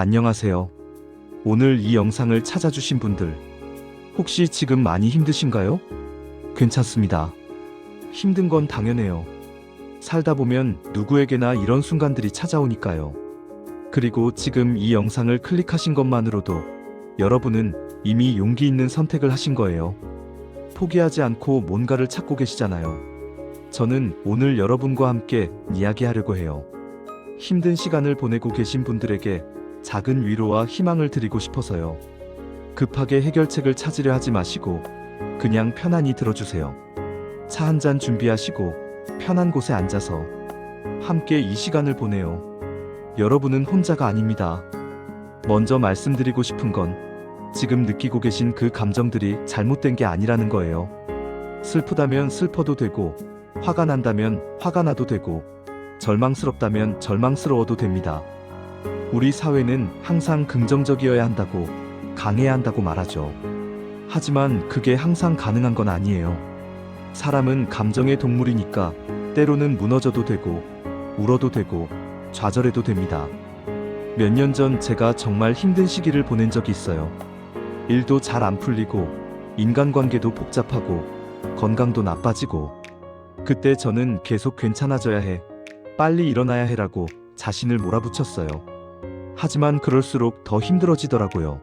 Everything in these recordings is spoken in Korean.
안녕하세요. 오늘 이 영상을 찾아주신 분들, 혹시 지금 많이 힘드신가요? 괜찮습니다. 힘든 건 당연해요. 살다 보면 누구에게나 이런 순간들이 찾아오니까요. 그리고 지금 이 영상을 클릭하신 것만으로도 여러분은 이미 용기 있는 선택을 하신 거예요. 포기하지 않고 뭔가를 찾고 계시잖아요. 저는 오늘 여러분과 함께 이야기하려고 해요. 힘든 시간을 보내고 계신 분들에게 작은 위로와 희망을 드리고 싶어서요. 급하게 해결책을 찾으려 하지 마시고 그냥 편안히 들어주세요. 차 한 잔 준비하시고 편한 곳에 앉아서 함께 이 시간을 보내요. 여러분은 혼자가 아닙니다. 먼저 말씀드리고 싶은 건 지금 느끼고 계신 그 감정들이 잘못된 게 아니라는 거예요. 슬프다면 슬퍼도 되고, 화가 난다면 화가 나도 되고, 절망스럽다면 절망스러워도 됩니다. 우리 사회는 항상 긍정적이어야 한다고, 강해야 한다고 말하죠. 하지만 그게 항상 가능한 건 아니에요. 사람은 감정의 동물이니까 때로는 무너져도 되고, 울어도 되고, 좌절해도 됩니다. 몇 년 전 제가 정말 힘든 시기를 보낸 적이 있어요. 일도 잘 안 풀리고, 인간관계도 복잡하고, 건강도 나빠지고, 그때 저는 계속 괜찮아져야 해, 빨리 일어나야 해라고 자신을 몰아붙였어요. 하지만 그럴수록 더 힘들어지더라고요.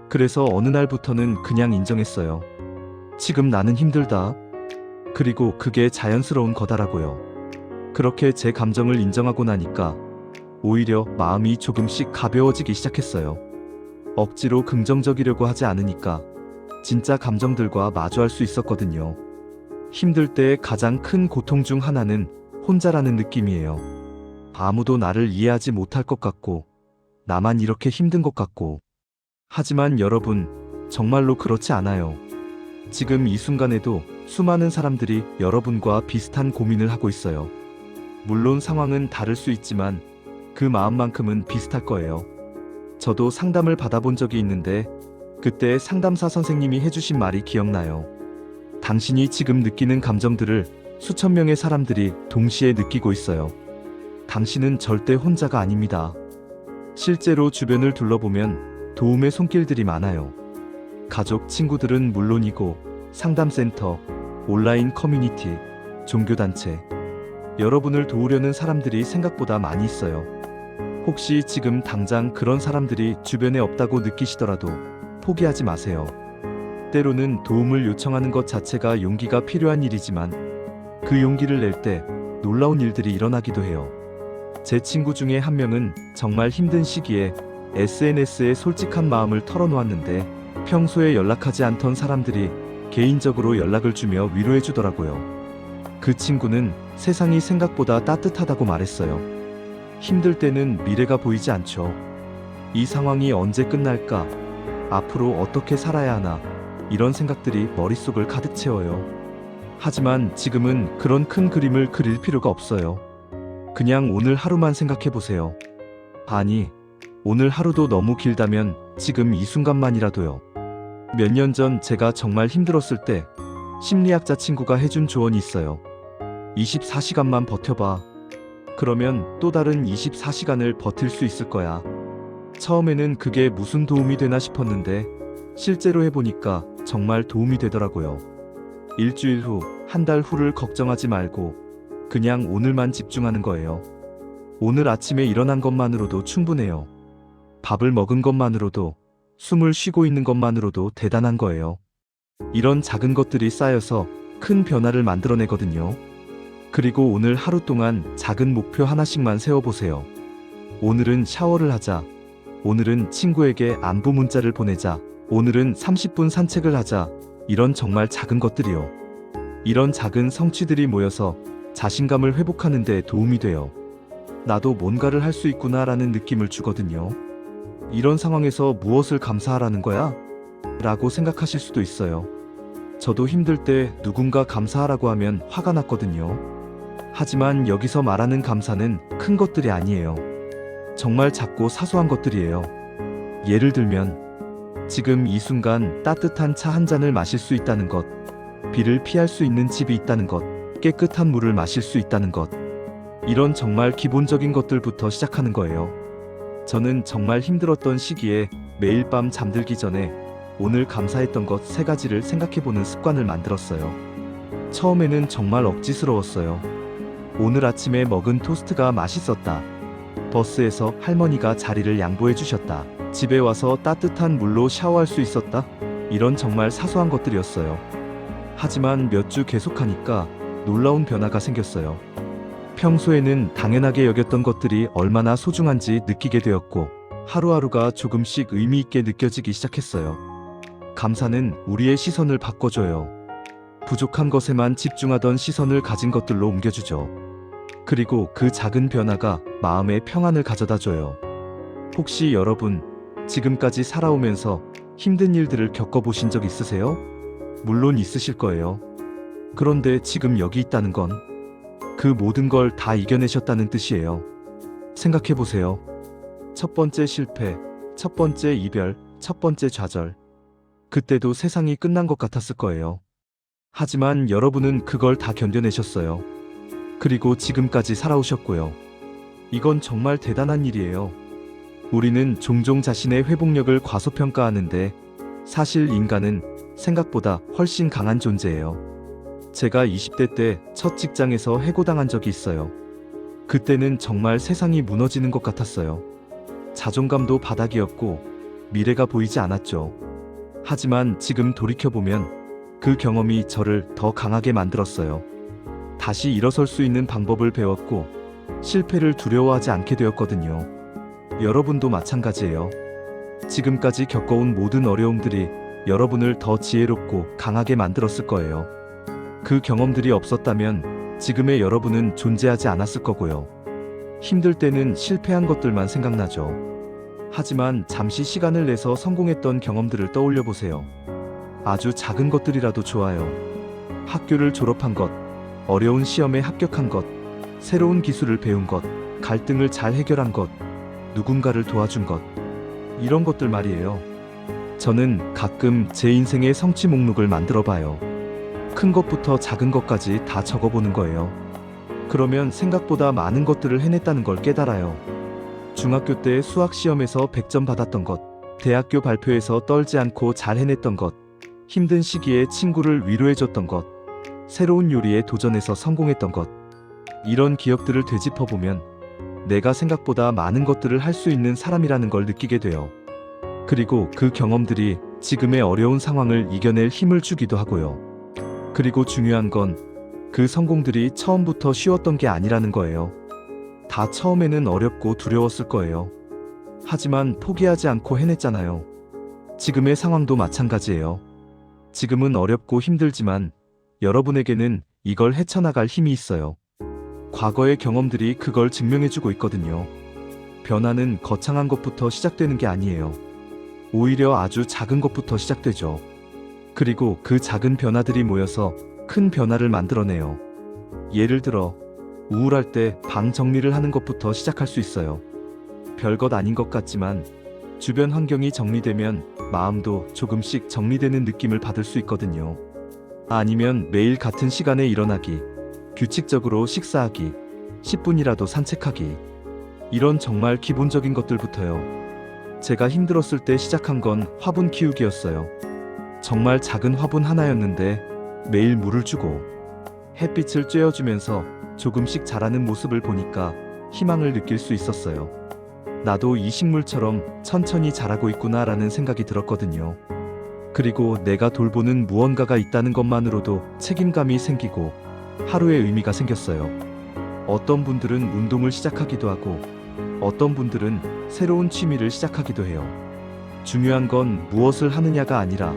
그래서 어느 날부터는 그냥 인정했어요. 지금 나는 힘들다. 그리고 그게 자연스러운 거다라고요. 그렇게 제 감정을 인정하고 나니까 오히려 마음이 조금씩 가벼워지기 시작했어요. 억지로 긍정적이려고 하지 않으니까 진짜 감정들과 마주할 수 있었거든요. 힘들 때의 가장 큰 고통 중 하나는 혼자라는 느낌이에요. 아무도 나를 이해하지 못할 것 같고, 나만 이렇게 힘든 것 같고. 하지만 여러분, 정말로 그렇지 않아요. 지금 이 순간에도 수많은 사람들이 여러분과 비슷한 고민을 하고 있어요. 물론 상황은 다를 수 있지만 그 마음만큼은 비슷할 거예요. 저도 상담을 받아본 적이 있는데 그때 상담사 선생님이 해주신 말이 기억나요. 당신이 지금 느끼는 감정들을 수천 명의 사람들이 동시에 느끼고 있어요. 당신은 절대 혼자가 아닙니다. 실제로 주변을 둘러보면 도움의 손길들이 많아요. 가족, 친구들은 물론이고 상담센터, 온라인 커뮤니티, 종교단체, 여러분을 도우려는 사람들이 생각보다 많이 있어요. 혹시 지금 당장 그런 사람들이 주변에 없다고 느끼시더라도 포기하지 마세요. 때로는 도움을 요청하는 것 자체가 용기가 필요한 일이지만 그 용기를 낼 때 놀라운 일들이 일어나기도 해요. 제 친구 중에 한 명은 정말 힘든 시기에 SNS에 솔직한 마음을 털어놓았는데 평소에 연락하지 않던 사람들이 개인적으로 연락을 주며 위로해 주더라고요. 그 친구는 세상이 생각보다 따뜻하다고 말했어요. 힘들 때는 미래가 보이지 않죠. 이 상황이 언제 끝날까? 앞으로 어떻게 살아야 하나? 이런 생각들이 머릿속을 가득 채워요. 하지만 지금은 그런 큰 그림을 그릴 필요가 없어요. 그냥 오늘 하루만 생각해 보세요. 아니, 오늘 하루도 너무 길다면 지금 이 순간만이라도요. 몇 년 전 제가 정말 힘들었을 때 심리학자 친구가 해준 조언이 있어요. 24시간만 버텨봐. 그러면 또 다른 24시간을 버틸 수 있을 거야. 처음에는 그게 무슨 도움이 되나 싶었는데 실제로 해보니까 정말 도움이 되더라고요. 일주일 후, 한 달 후를 걱정하지 말고 그냥 오늘만 집중하는 거예요. 오늘 아침에 일어난 것만으로도 충분해요. 밥을 먹은 것만으로도, 숨을 쉬고 있는 것만으로도 대단한 거예요. 이런 작은 것들이 쌓여서 큰 변화를 만들어내거든요. 그리고 오늘 하루 동안 작은 목표 하나씩만 세워보세요. 오늘은 샤워를 하자. 오늘은 친구에게 안부 문자를 보내자. 오늘은 30분 산책을 하자. 이런 정말 작은 것들이요. 이런 작은 성취들이 모여서 자신감을 회복하는 데 도움이 돼요. 나도 뭔가를 할 수 있구나라는 느낌을 주거든요. 이런 상황에서 무엇을 감사하라는 거야? 라고 생각하실 수도 있어요. 저도 힘들 때 누군가 감사하라고 하면 화가 났거든요. 하지만 여기서 말하는 감사는 큰 것들이 아니에요. 정말 작고 사소한 것들이에요. 예를 들면 지금 이 순간 따뜻한 차 한 잔을 마실 수 있다는 것, 비를 피할 수 있는 집이 있다는 것, 깨끗한 물을 마실 수 있다는 것, 이런 정말 기본적인 것들부터 시작하는 거예요. 저는 정말 힘들었던 시기에 매일 밤 잠들기 전에 오늘 감사했던 것 3가지를 생각해보는 습관을 만들었어요. 처음에는 정말 억지스러웠어요. 오늘 아침에 먹은 토스트가 맛있었다. 버스에서 할머니가 자리를 양보해 주셨다. 집에 와서 따뜻한 물로 샤워할 수 있었다. 이런 정말 사소한 것들이었어요. 하지만 몇 주 계속하니까 놀라운 변화가 생겼어요. 평소에는 당연하게 여겼던 것들이 얼마나 소중한지 느끼게 되었고, 하루하루가 조금씩 의미 있게 느껴지기 시작했어요. 감사는 우리의 시선을 바꿔줘요. 부족한 것에만 집중하던 시선을 가진 것들로 옮겨주죠. 그리고 그 작은 변화가 마음의 평안을 가져다 줘요. 혹시 여러분, 지금까지 살아오면서 힘든 일들을 겪어보신 적 있으세요? 물론 있으실 거예요. 그런데 지금 여기 있다는 건 그 모든 걸 다 이겨내셨다는 뜻이에요. 생각해보세요. 첫 번째 실패, 첫 번째 이별, 첫 번째 좌절. 그때도 세상이 끝난 것 같았을 거예요. 하지만 여러분은 그걸 다 견뎌내셨어요. 그리고 지금까지 살아오셨고요. 이건 정말 대단한 일이에요. 우리는 종종 자신의 회복력을 과소평가하는데 사실 인간은 생각보다 훨씬 강한 존재예요. 제가 20대 때 첫 직장에서 해고당한 적이 있어요. 그때는 정말 세상이 무너지는 것 같았어요. 자존감도 바닥이었고 미래가 보이지 않았죠. 하지만 지금 돌이켜보면 그 경험이 저를 더 강하게 만들었어요. 다시 일어설 수 있는 방법을 배웠고 실패를 두려워하지 않게 되었거든요. 여러분도 마찬가지예요. 지금까지 겪어온 모든 어려움들이 여러분을 더 지혜롭고 강하게 만들었을 거예요. 그 경험들이 없었다면 지금의 여러분은 존재하지 않았을 거고요. 힘들 때는 실패한 것들만 생각나죠. 하지만 잠시 시간을 내서 성공했던 경험들을 떠올려 보세요. 아주 작은 것들이라도 좋아요. 학교를 졸업한 것, 어려운 시험에 합격한 것, 새로운 기술을 배운 것, 갈등을 잘 해결한 것, 누군가를 도와준 것, 이런 것들 말이에요. 저는 가끔 제 인생의 성취 목록을 만들어 봐요. 큰 것부터 작은 것까지 다 적어보는 거예요. 그러면 생각보다 많은 것들을 해냈다는 걸 깨달아요. 중학교 때 수학 시험에서 100점 받았던 것, 대학교 발표에서 떨지 않고 잘 해냈던 것, 힘든 시기에 친구를 위로해줬던 것, 새로운 요리에 도전해서 성공했던 것, 이런 기억들을 되짚어보면 내가 생각보다 많은 것들을 할 수 있는 사람이라는 걸 느끼게 돼요. 그리고 그 경험들이 지금의 어려운 상황을 이겨낼 힘을 주기도 하고요. 그리고 중요한 건 그 성공들이 처음부터 쉬웠던 게 아니라는 거예요. 다 처음에는 어렵고 두려웠을 거예요. 하지만 포기하지 않고 해냈잖아요. 지금의 상황도 마찬가지예요. 지금은 어렵고 힘들지만 여러분에게는 이걸 헤쳐나갈 힘이 있어요. 과거의 경험들이 그걸 증명해주고 있거든요. 변화는 거창한 것부터 시작되는 게 아니에요. 오히려 아주 작은 것부터 시작되죠. 그리고 그 작은 변화들이 모여서 큰 변화를 만들어내요. 예를 들어 우울할 때 방 정리를 하는 것부터 시작할 수 있어요. 별것 아닌 것 같지만 주변 환경이 정리되면 마음도 조금씩 정리되는 느낌을 받을 수 있거든요. 아니면 매일 같은 시간에 일어나기, 규칙적으로 식사하기, 10분이라도 산책하기, 이런 정말 기본적인 것들부터요. 제가 힘들었을 때 시작한 건 화분 키우기였어요. 정말 작은 화분 하나였는데 매일 물을 주고 햇빛을 쬐어주면서 조금씩 자라는 모습을 보니까 희망을 느낄 수 있었어요. 나도 이 식물처럼 천천히 자라고 있구나라는 생각이 들었거든요. 그리고 내가 돌보는 무언가가 있다는 것만으로도 책임감이 생기고 하루의 의미가 생겼어요. 어떤 분들은 운동을 시작하기도 하고 어떤 분들은 새로운 취미를 시작하기도 해요. 중요한 건 무엇을 하느냐가 아니라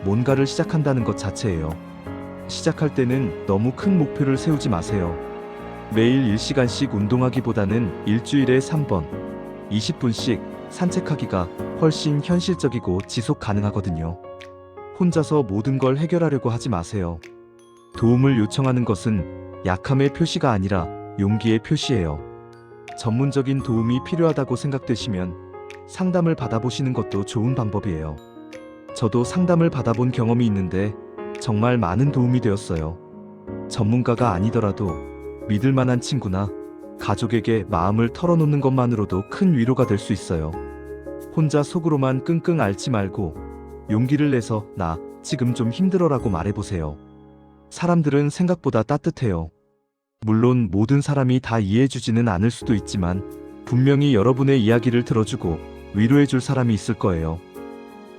뭔가를 시작한다는 것 자체예요. 시작할 때는 너무 큰 목표를 세우지 마세요. 매일 1시간씩 운동하기보다는 일주일에 3번, 20분씩 산책하기가 훨씬 현실적이고 지속 가능하거든요. 혼자서 모든 걸 해결하려고 하지 마세요. 도움을 요청하는 것은 약함의 표시가 아니라 용기의 표시예요. 전문적인 도움이 필요하다고 생각되시면 상담을 받아보시는 것도 좋은 방법이에요. 저도 상담을 받아본 경험이 있는데 정말 많은 도움이 되었어요. 전문가가 아니더라도 믿을 만한 친구나 가족에게 마음을 털어놓는 것만으로도 큰 위로가 될 수 있어요. 혼자 속으로만 끙끙 앓지 말고 용기를 내서 나 지금 좀 힘들어라고 말해보세요. 사람들은 생각보다 따뜻해요. 물론 모든 사람이 다 이해해주지는 않을 수도 있지만 분명히 여러분의 이야기를 들어주고 위로해줄 사람이 있을 거예요.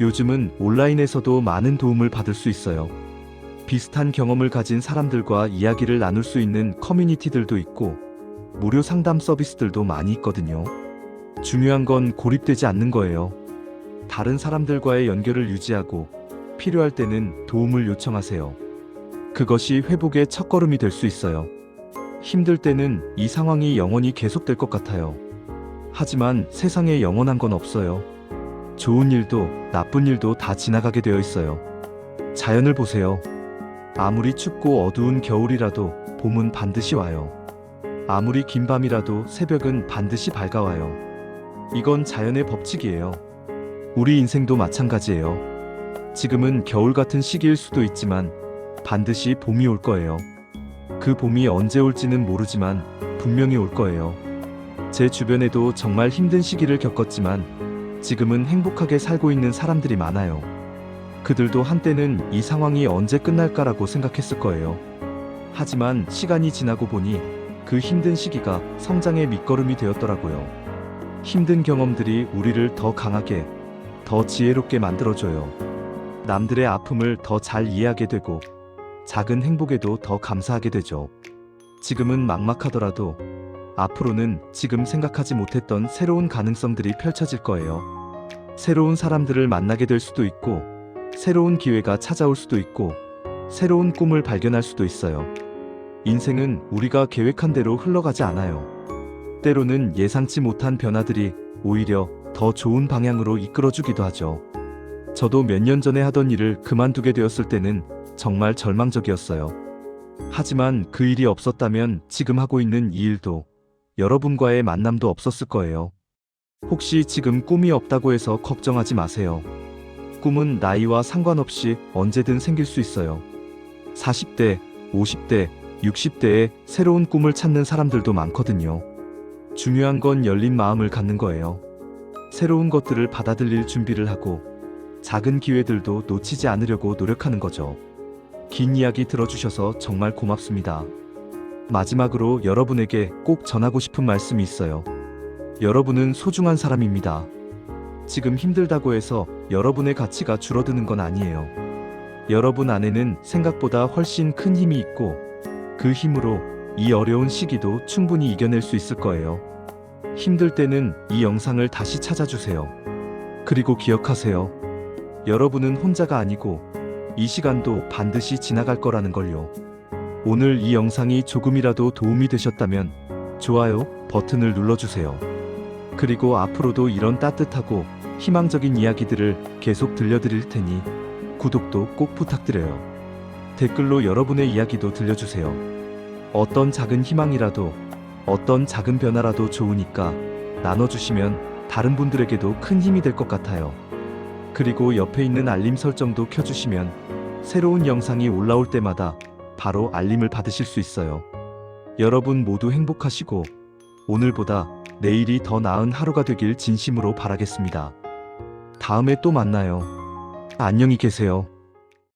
요즘은 온라인에서도 많은 도움을 받을 수 있어요. 비슷한 경험을 가진 사람들과 이야기를 나눌 수 있는 커뮤니티들도 있고 무료 상담 서비스들도 많이 있거든요. 중요한 건 고립되지 않는 거예요. 다른 사람들과의 연결을 유지하고 필요할 때는 도움을 요청하세요. 그것이 회복의 첫걸음이 될 수 있어요. 힘들 때는 이 상황이 영원히 계속될 것 같아요. 하지만 세상에 영원한 건 없어요. 좋은 일도 나쁜 일도 다 지나가게 되어 있어요. 자연을 보세요. 아무리 춥고 어두운 겨울이라도 봄은 반드시 와요. 아무리 긴 밤이라도 새벽은 반드시 밝아와요. 이건 자연의 법칙이에요. 우리 인생도 마찬가지예요. 지금은 겨울 같은 시기일 수도 있지만 반드시 봄이 올 거예요. 그 봄이 언제 올지는 모르지만 분명히 올 거예요. 제 주변에도 정말 힘든 시기를 겪었지만 지금은 행복하게 살고 있는 사람들이 많아요. 그들도 한때는 이 상황이 언제 끝날까라고 생각했을 거예요. 하지만 시간이 지나고 보니 그 힘든 시기가 성장의 밑거름이 되었더라고요. 힘든 경험들이 우리를 더 강하게, 더 지혜롭게 만들어줘요. 남들의 아픔을 더 잘 이해하게 되고 작은 행복에도 더 감사하게 되죠. 지금은 막막하더라도 앞으로는 지금 생각하지 못했던 새로운 가능성들이 펼쳐질 거예요. 새로운 사람들을 만나게 될 수도 있고 새로운 기회가 찾아올 수도 있고 새로운 꿈을 발견할 수도 있어요. 인생은 우리가 계획한 대로 흘러가지 않아요. 때로는 예상치 못한 변화들이 오히려 더 좋은 방향으로 이끌어주기도 하죠. 저도 몇 년 전에 하던 일을 그만두게 되었을 때는 정말 절망적이었어요. 하지만 그 일이 없었다면 지금 하고 있는 이 일도 여러분과의 만남도 없었을 거예요. 혹시 지금 꿈이 없다고 해서 걱정하지 마세요. 꿈은 나이와 상관없이 언제든 생길 수 있어요. 40대, 50대, 60대에 새로운 꿈을 찾는 사람들도 많거든요. 중요한 건 열린 마음을 갖는 거예요. 새로운 것들을 받아들일 준비를 하고 작은 기회들도 놓치지 않으려고 노력하는 거죠. 긴 이야기 들어주셔서 정말 고맙습니다. 마지막으로 여러분에게 꼭 전하고 싶은 말씀이 있어요. 여러분은 소중한 사람입니다. 지금 힘들다고 해서 여러분의 가치가 줄어드는 건 아니에요. 여러분 안에는 생각보다 훨씬 큰 힘이 있고 그 힘으로 이 어려운 시기도 충분히 이겨낼 수 있을 거예요. 힘들 때는 이 영상을 다시 찾아주세요. 그리고 기억하세요. 여러분은 혼자가 아니고 이 시간도 반드시 지나갈 거라는 걸요. 오늘 이 영상이 조금이라도 도움이 되셨다면 좋아요 버튼을 눌러주세요. 그리고 앞으로도 이런 따뜻하고 희망적인 이야기들을 계속 들려드릴 테니 구독도 꼭 부탁드려요. 댓글로 여러분의 이야기도 들려주세요. 어떤 작은 희망이라도, 어떤 작은 변화라도 좋으니까 나눠주시면 다른 분들에게도 큰 힘이 될 것 같아요. 그리고 옆에 있는 알림 설정도 켜주시면 새로운 영상이 올라올 때마다 바로 알림을 받으실 수 있어요. 여러분 모두 행복하시고 오늘보다 내일이 더 나은 하루가 되길 진심으로 바라겠습니다. 다음에 또 만나요. 안녕히 계세요.